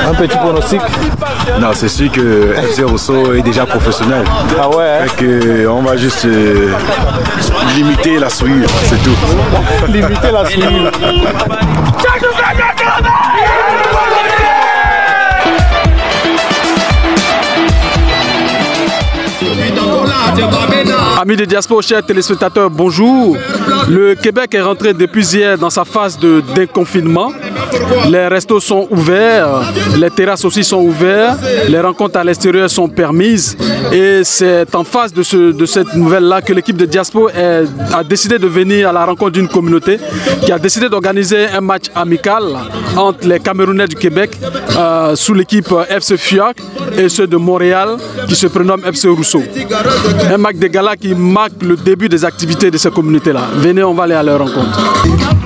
Un petit pronostic? Non, c'est sûr que FC Rosso est déjà professionnel. Ah ouais, hein? Fait on va juste limiter la souillure, c'est tout. Limiter la souillure. Amis de Diaspora, chers téléspectateurs, bonjour. Le Québec est rentré depuis hier dans sa phase de déconfinement. Les restos sont ouverts, les terrasses aussi sont ouvertes, les rencontres à l'extérieur sont permises. Et c'est en face de cette nouvelle-là que l'équipe de Diaspora a décidé de venir à la rencontre d'une communauté qui a décidé d'organiser un match amical entre les Camerounais du Québec sous l'équipe FC FUAC et ceux de Montréal qui se prénomment FC Rosso. Un match de gala qui marque le début des activités de ces communautés-là. Venez, on va aller à leur rencontre.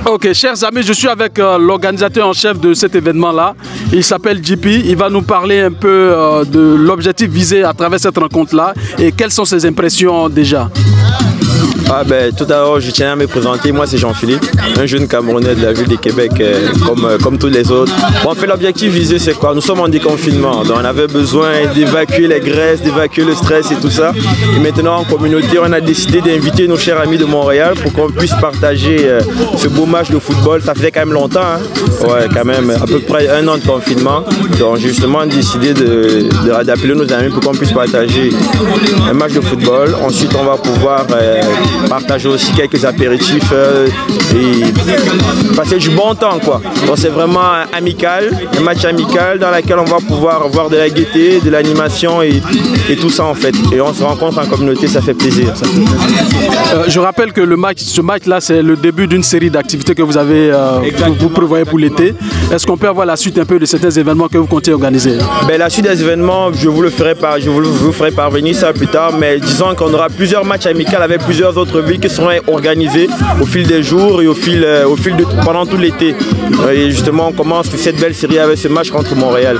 Ok, chers amis, je suis avec l'organisateur en chef de cet événement-là. Il s'appelle JP. Il va nous parler un peu de l'objectif visé à travers cette rencontre-là et quelles sont ses impressions déjà. Tout d'abord, je tiens à me présenter. Moi, c'est Jean-Philippe, un jeune Camerounais de la ville de Québec, comme tous les autres. Bon, en fait, l'objectif visé, c'est quoi? Nous sommes en déconfinement, donc on avait besoin d'évacuer les graisses, d'évacuer le stress et tout ça. Et maintenant, en communauté, on a décidé d'inviter nos chers amis de Montréal pour qu'on puisse partager ce beau match de football. Ça faisait quand même longtemps, hein? Ouais, quand même, à peu près 1 an de confinement. Donc, justement, on a décidé d'appeler nos amis pour qu'on puisse partager un match de football. Ensuite, on va pouvoir partager aussi quelques apéritifs et passer du bon temps, quoi. Donc c'est vraiment amical, un match amical dans lequel on va pouvoir avoir de la gaieté, de l'animation et tout ça en fait. Et on se rencontre en communauté, ça fait plaisir. Je rappelle que ce match-là, c'est le début d'une série d'activités que vous avez, vous prévoyez pour l'été. Est-ce qu'on peut avoir la suite un peu de certains événements que vous comptez organiser? La suite des événements, je vous ferai parvenir ça plus tard, mais disons qu'on aura plusieurs matchs amicaux avec plusieurs autres villes qui seront organisées au fil des jours et pendant tout l'été. Et justement, on commence cette belle série avec ce match contre Montréal.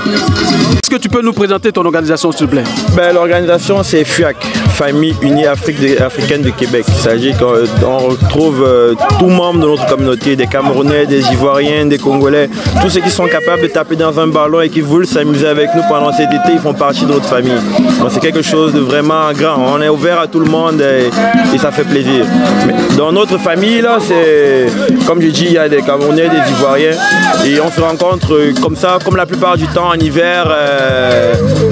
Est-ce que tu peux nous présenter ton organisation, s'il te plaît? L'organisation, c'est FUAC, Famille Unie Africaine de Québec. Il s'agit qu'on retrouve tous membres de notre communauté, des Camerounais, des Ivoiriens, des Congolais, tous ceux qui sont capables de taper dans un ballon et qui veulent s'amuser avec nous pendant cet été, ils font partie de notre famille. Donc c'est quelque chose de vraiment grand. On est ouvert à tout le monde et ça fait plaisir. Mais dans notre famille, là, c'est comme je dis, il y a des Camerounais, des Ivoiriens et on se rencontre comme ça, comme la plupart du temps en hiver,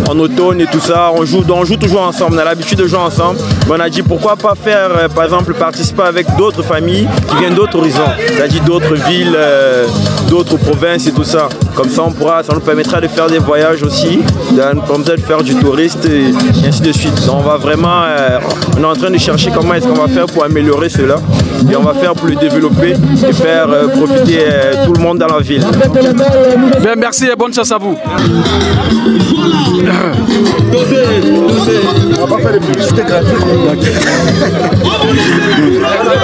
en automne et tout ça. On joue toujours ensemble, on a l'habitude de jouer ensemble. Mais on a dit pourquoi pas faire, par exemple, participer avec d'autres familles qui viennent d'autres horizons, c'est-à-dire d'autres villes, d'autres provinces et tout ça. Comme ça, ça nous permettra de faire des voyages aussi, de faire du touriste et ainsi de suite. Donc on va vraiment, on est en train de chercher comment est-ce qu'on va faire pour améliorer cela et on va faire pour le développer et faire profiter tout le monde dans la ville. Bien, merci et bonne chance à vous.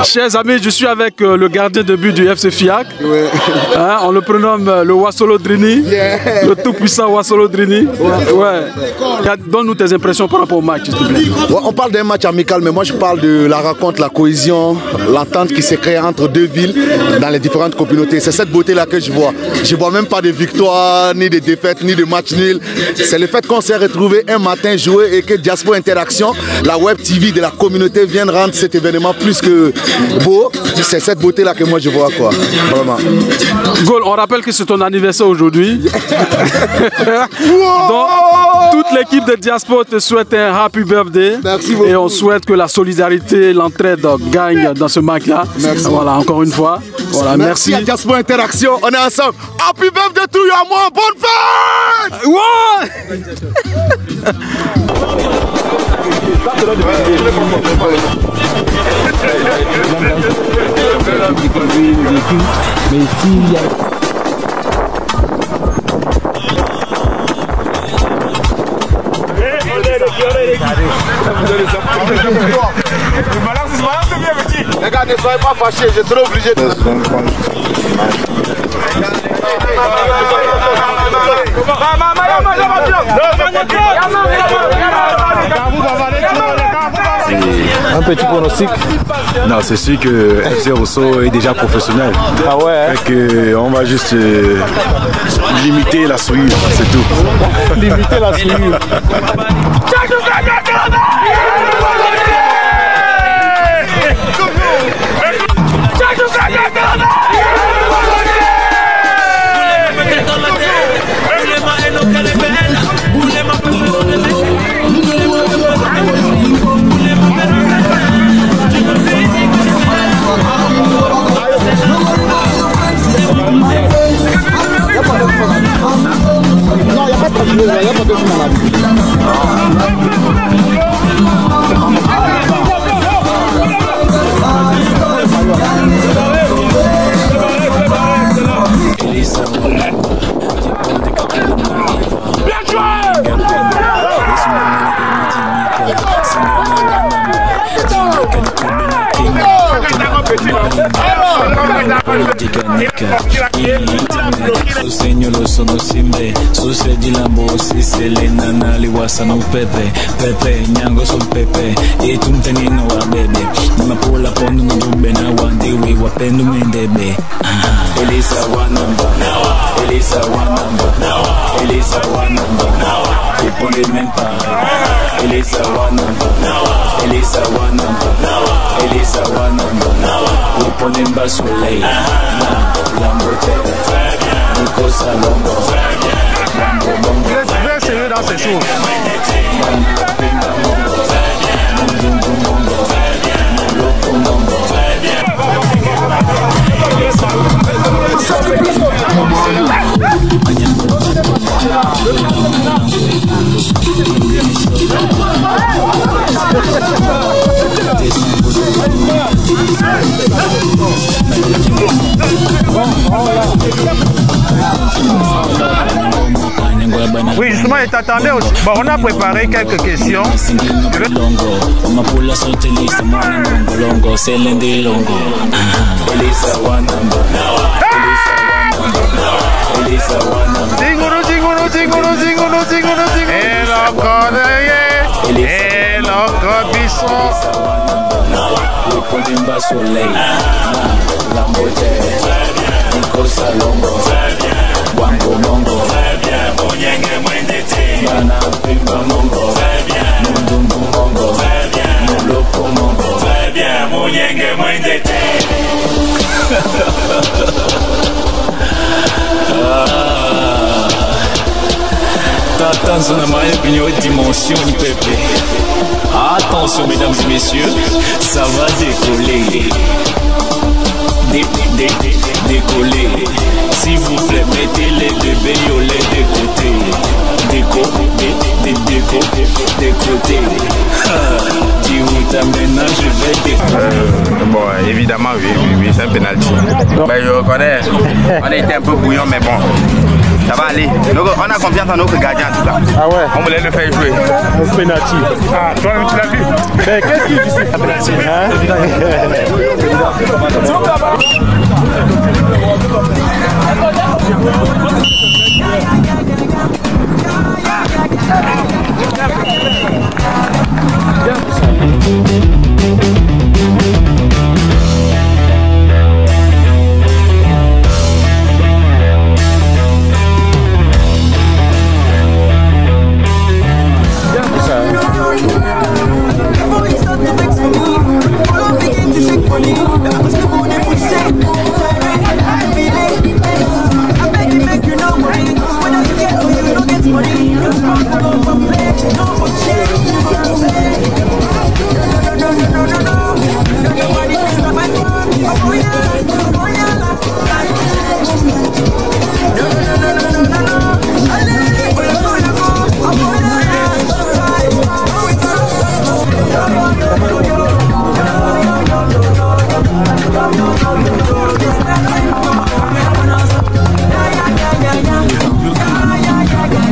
Chers amis, je suis avec le gardien de but du FC FUAC. Ouais. Hein, on le prénomme le Wasolo Drini, le tout-puissant Wasolo Drini. Ouais. Donne-nous tes impressions par rapport au match, s'il te plaît. Ouais, on parle d'un match amical, mais moi je parle de la rencontre, la cohésion, l'entente qui s'est créée entre deux villes dans les différentes communautés. C'est cette beauté-là que je vois. Je ne vois même pas de victoire, ni de défaite, ni de match nul. C'est le fait qu'on s'est retrouvé un matin joué et que Diaspora Interaction, la web TV de la communauté, vienne rendre cet événement plus que beau. C'est cette beauté-là que moi je vois, quoi. Vraiment. Gaulle, on rappelle que c'est ton anniversaire aujourd'hui. Donc, toute l'équipe de Diaspora te souhaite un happy birthday. Merci beaucoup. Et on souhaite que la solidarité, l'entraide gagne dans ce match-là. Voilà, encore une fois. Voilà, merci. À Diaspora Interaction, on est ensemble. Happy birthday to you, à moi, bonne fête! Ouais! Mais ici, il y a... Les gars, ne soyez pas fâchés, je serai obligé de... Un petit pronostic? Non, c'est sûr que FC Rosso est déjà professionnel. Ah ouais, hein? Que on va juste limiter la souillure, c'est tout. Limiter la souillure. Non, il n'y a pas de problème, il n'y a pas de Segnolo sono simbe, su sedi lambo si selena nali wasano pepe, pepe nyango sul pepe, e tumtenino wa bebe, ma pola pondo no dubbe na wandi we wapendo mendebe. Elisa one number, Elisa one number, Elisa one number, ipone mempa, Elisa one number, Elisa one number, Elisa one number, ipone mbasule, lambote. Très sérieux dans ces choses. Oui, justement, je t'attendais aussi. Bon, on a préparé quelques questions. Attention à ma dimension du peuple. Attention mesdames et messieurs, ça va décoller. Décoller. S'il vous plaît, mettez les bébés violets de côté. Déco. Maintenant je vais décoller. Bon, évidemment, oui, c'est un penalty. Ben, je reconnais, on a été un peu bouillant, mais bon. Ça va aller. Donc, on a confiance en notre gardien en tout cas. Ah ouais? On voulait le faire jouer. Le penalty. Ah, toi-même tu l'as vu? Mais qu'est-ce qui justifie le penalty, hein?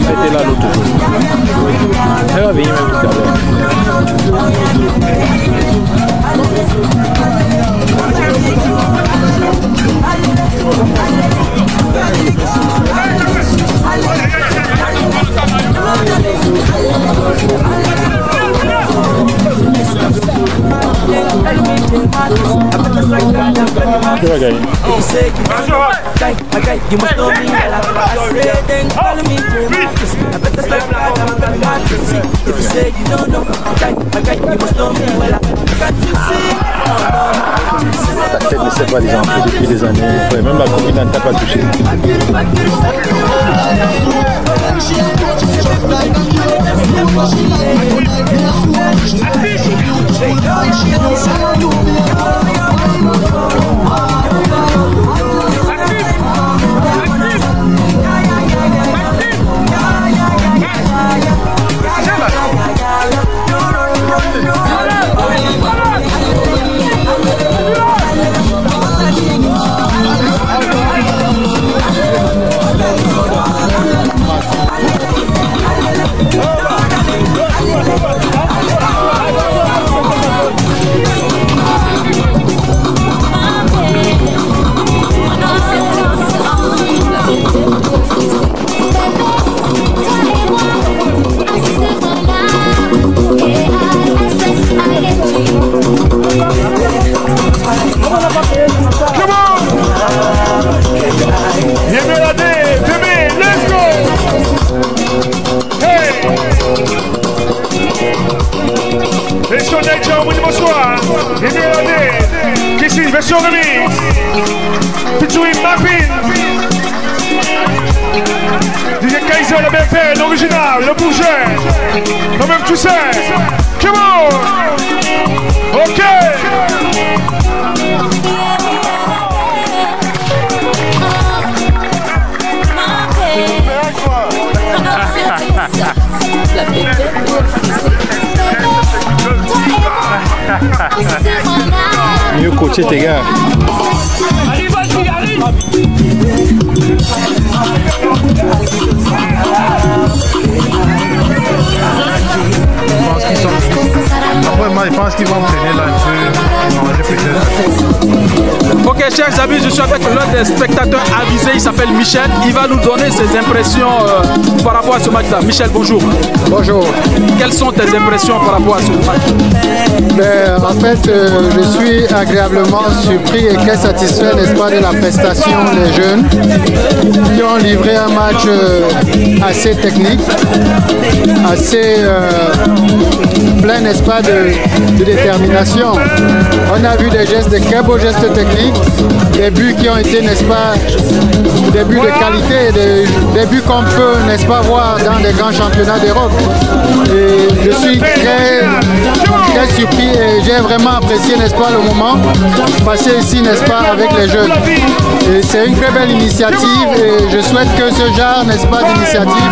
C'était là l'autre jour. Elle va venir même tout à l'heure. Qui va gagner? Ta tête ne sait pas les enfants depuis des années. Ouais, même la copine n'a pas touché. Version remix featuring Marvin, DJ Kaiser, le BP, l'original, le bourget, toi-même tu sais, come on, ok. Mieux coacher tes gars. Je pense qu'ils vont entraîner là un peu, manger peut-être. Ok, chers amis, je suis avec l'un des spectateurs avisés, il s'appelle Michel. Il va nous donner ses impressions par rapport à ce match-là. Michel, bonjour. Bonjour. Quelles sont tes impressions par rapport à ce match? En fait, je suis agréablement surpris et très satisfait, n'est-ce pas, de la prestation des jeunes qui ont livré un match assez technique, assez plein, n'est-ce pas, de détermination. On a vu des gestes, des très beaux gestes techniques, des buts qui ont été, n'est-ce pas, des buts de qualité, des buts qu'on peut, n'est-ce pas, voir dans des grands championnats d'Europe. Et je suis très surpris et j'ai vraiment apprécié, n'est-ce pas, le moment passé ici, n'est-ce pas, avec les jeunes. Et c'est une très belle initiative et je souhaite que ce genre, n'est-ce pas, d'initiative,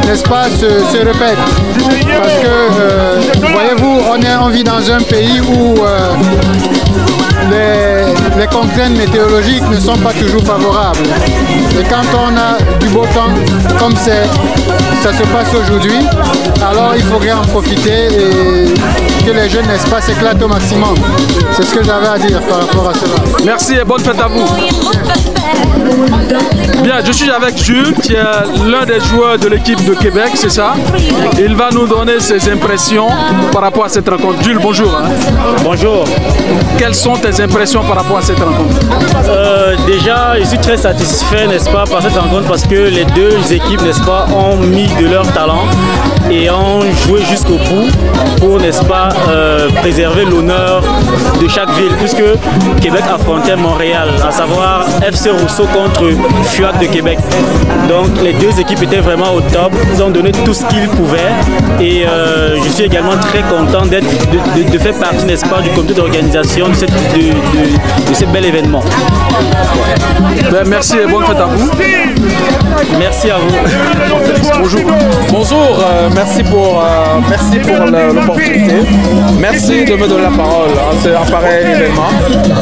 n'est-ce pas, se répète. Parce que, voyez-vous, on vit dans un pays où les contraintes météorologiques ne sont pas toujours favorables. Et quand on a du beau temps, comme ça se passe aujourd'hui, alors il faudrait en profiter et que les jeunes, n'est-ce pas, s'éclatent au maximum. C'est ce que j'avais à dire par rapport à cela. Merci et bonne fête à vous. Bien, je suis avec Jules, qui est l'un des joueurs de l'équipe de Québec, c'est ça? Il va nous donner ses impressions par rapport à cette rencontre. Jules, bonjour. Bonjour. Quelles sont tes impressions par rapport à cette rencontre? Déjà, je suis très satisfait, n'est-ce pas, par cette rencontre parce que les deux équipes, n'est-ce pas, ont mis de leur talent et ont joué jusqu'au bout pour, n'est-ce pas, préserver l'honneur de chaque ville, puisque Québec affrontait Montréal, à savoir FC Rousseau contre FUAC de Québec. Donc les deux équipes étaient vraiment au top, ils ont donné tout ce qu'ils pouvaient et je suis également très content de faire partie, n'est-ce pas, du comité d'organisation de ce bel événement. Ben, merci et bonne fête à vous. Merci à vous. Bonjour. Bonjour, merci pour l'opportunité. Merci de me donner la parole à ce pareil événement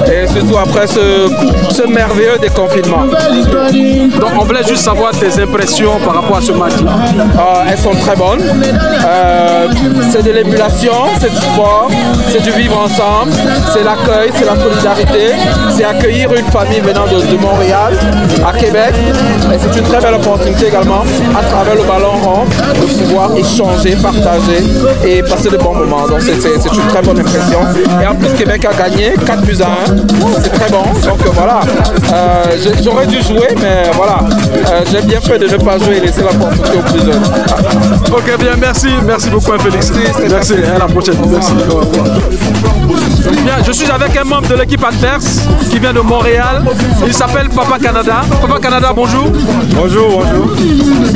et surtout après ce merveilleux déconfinement. Donc on voulait juste savoir tes impressions par rapport à ce match-là. Elles sont très bonnes. c'est de l'émulation, c'est du sport, c'est du vivre ensemble, c'est l'accueil, c'est la solidarité, c'est accueillir une famille venant de Montréal à Québec. Et c'est une très belle opportunité également, à travers le ballon rond, de pouvoir échanger, partager et passer de bons moments. Donc c'est une très bonne impression. Et en plus, Québec a gagné 4-1. C'est très bon. Donc voilà, j'aurais dû jouer, mais voilà, j'ai bien fait de ne pas jouer et laisser la opportunité aux plus jeunes. Ok, bien, merci beaucoup, Félix. Merci, à la prochaine. Merci. Bien, je suis avec un membre de l'équipe adverse qui vient de Montréal. Il s'appelle Papa Canada. Papa Canada, bonjour. Bonjour.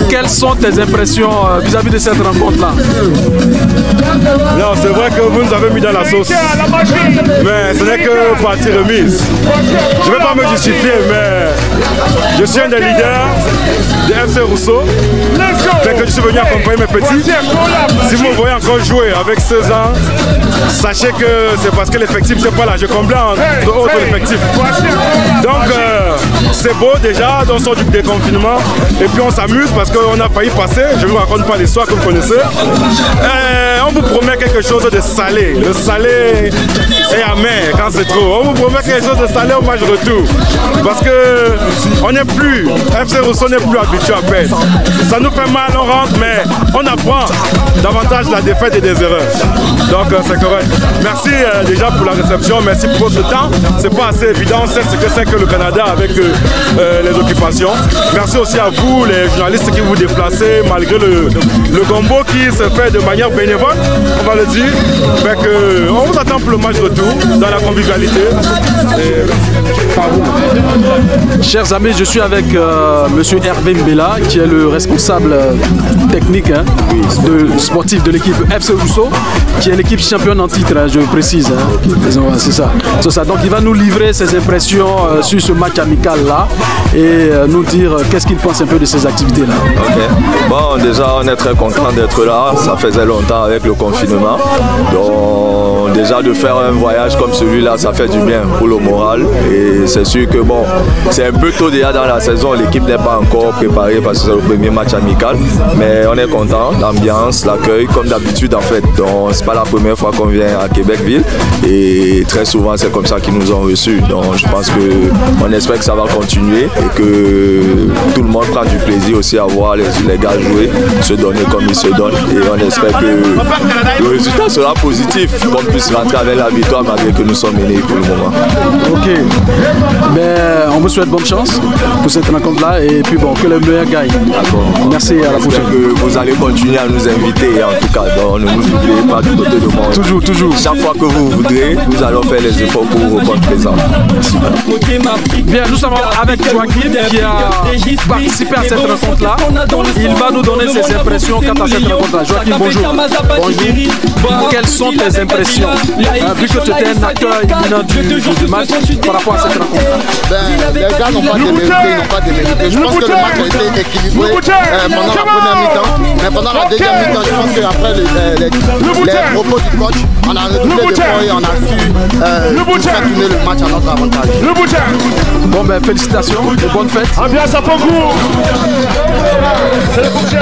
Quelles sont tes impressions vis-à-vis de cette rencontre-là? Non, c'est vrai que vous nous avez mis dans la sauce. Mais ce n'est que partie remise. Je ne vais pas me justifier, mais je suis un des leaders de FC Rousseau. Fait que je suis venu accompagner mes petits. Si vous me voyez encore jouer avec 16 ans, sachez que c'est parce que l'effectif n'est pas là. Je comble entre autres l'effectif. Donc c'est beau déjà, on sort du déconfinement et puis on s'amuse parce qu'on a failli passer. Je ne vous raconte pas l'histoire que vous connaissez. On vous promet quelque chose de salé. Le salé est amer quand c'est trop. On vous promet quelque chose de salé au match retour. Parce que on n'est plus, FC Rousseau n'est plus habitué à perdre. Ça nous fait mal, on rentre, mais on apprend davantage la défaite et des erreurs. Donc c'est correct. Merci déjà pour la réception, merci pour votre temps. C'est pas assez évident, on sait ce que c'est que le Canada avec les occupations. Merci aussi à vous, les journalistes qui vous déplacez, malgré le gombo qui se fait de manière bénévole, on va le dire. Fait que, on vous attend pour le match retour, dans la convivialité. Chers amis, je suis avec monsieur Hervé Mbela, qui est le responsable technique sportif de l'équipe FC Rousseau, qui est l'équipe championne en titre, je précise. C'est ça. Donc il va nous livrer ses impressions sur ce match amical-là et nous dire qu'est-ce qu'il pense un peu de ces activités-là. Ok. Bon, déjà, on est très content d'être là. Ça faisait longtemps avec le confinement. Donc, déjà, de faire un voyage comme celui-là, ça fait du bien pour le moral. Et c'est sûr que, bon, c'est un peu tôt déjà dans la saison. L'équipe n'est pas encore préparée parce que c'est le premier match amical. Mais on est content. L'ambiance, l'accueil, comme d'habitude, en fait. Donc, c'est pas la première fois qu'on vient à Québec-Ville. Et très souvent, c'est comme ça qu'ils nous ont reçus. Donc, je pense qu'on espère que ça va continuer et que tout le monde prend du plaisir aussi à voir les gars jouer, se donner comme ils se donnent. Et on espère que le résultat sera positif, qu'on puisse rentrer avec la victoire malgré que nous sommes menés pour le moment. Ok. Ben, on vous souhaite bonne chance pour cette rencontre-là et puis bon, que le meilleur gagne. Merci, à la prochaine. Que vous allez continuer à nous inviter en tout cas. Donc, ne nous oubliez pas du côté de moi. Toujours. Chaque fois que vous voudrez, nous allons faire les efforts pour vous répondre présent. Bien, nous sommes avec Joachim qui a participé à cette rencontre-là. Il va nous donner ses impressions quant à cette rencontre-là. Joachim, bonjour. Bonjour. Quelles sont tes impressions vu que tu étais un acteur imminent du match par rapport à cette rencontre? Les gars n'ont pas démérité, Je pense que le match a été équilibré pendant la première mi-temps. Mais pendant la deuxième mi-temps, je pense qu'après les propos du coach, on a redoublé d'efforts et on a su faire tourner le match à notre avantage. Bon ben félicitations et bonne fête. Ambiance à Pongou. C'est le boucher,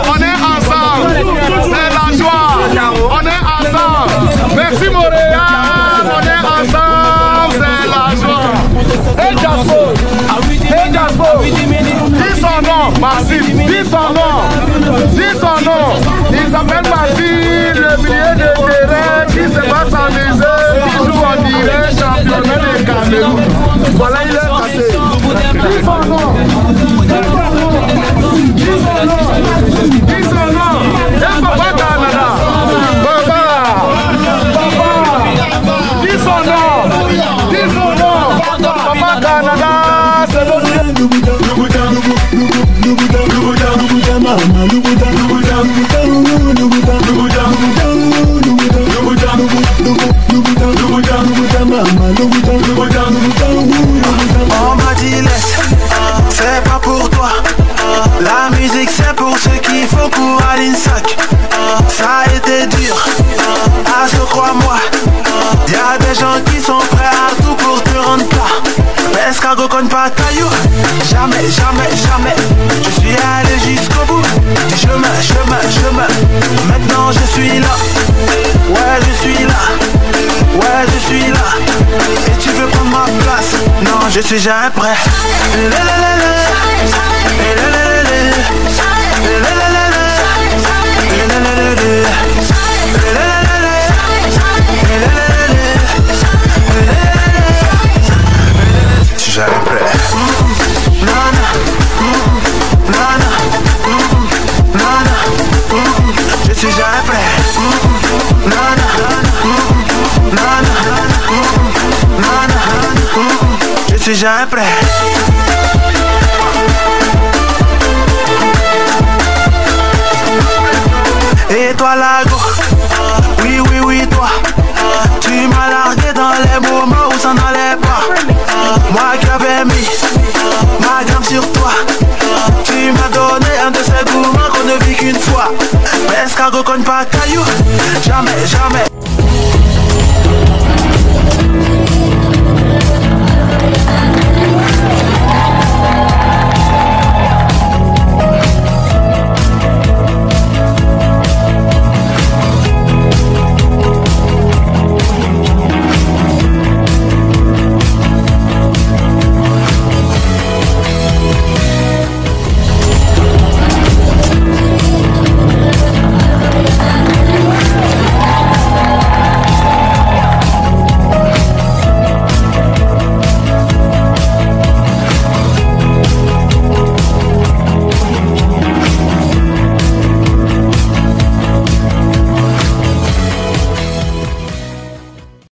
On est ensemble, c'est la joie. On est ensemble. Marcy, dis son nom. Dis son nom. Il s'appelle Marcy, le milieu de terrain qui se passe en Niger, qui joue en direct, championnat de Cameroun. Voilà, il est passé. Dis son nom. Dis son nom. Dis son nom. Et Papa Canada. Papa. Dis son nom. Dis son nom. Papa Canada, c'est le on m'a dit laisse, c'est pas pour toi. La musique c'est pour ceux qui font cours à l'INSAC. Ça a été dur, à ce crois-moi. Y'a des gens qui sont prêts à tout pour te rendre plat. Escargot cogne pas caillou. Jamais, jamais, jamais. Je suis allé jusqu'au bout du chemin. Maintenant je suis là. Ouais, je suis là. Ouais, je suis là. Et tu veux prendre ma place? Non, je suis jamais prêt. Je suis jamais prêt. Je suis jamais prêt. Je suis jamais prêt. Et toi Lago, oui toi, tu m'as largué dans les moments où ça n'allait pas. Moi qui avais mis ma gamme sur toi, tu m'as donné un de ces gourmands qu'on ne vit qu'une fois. Escargot cogne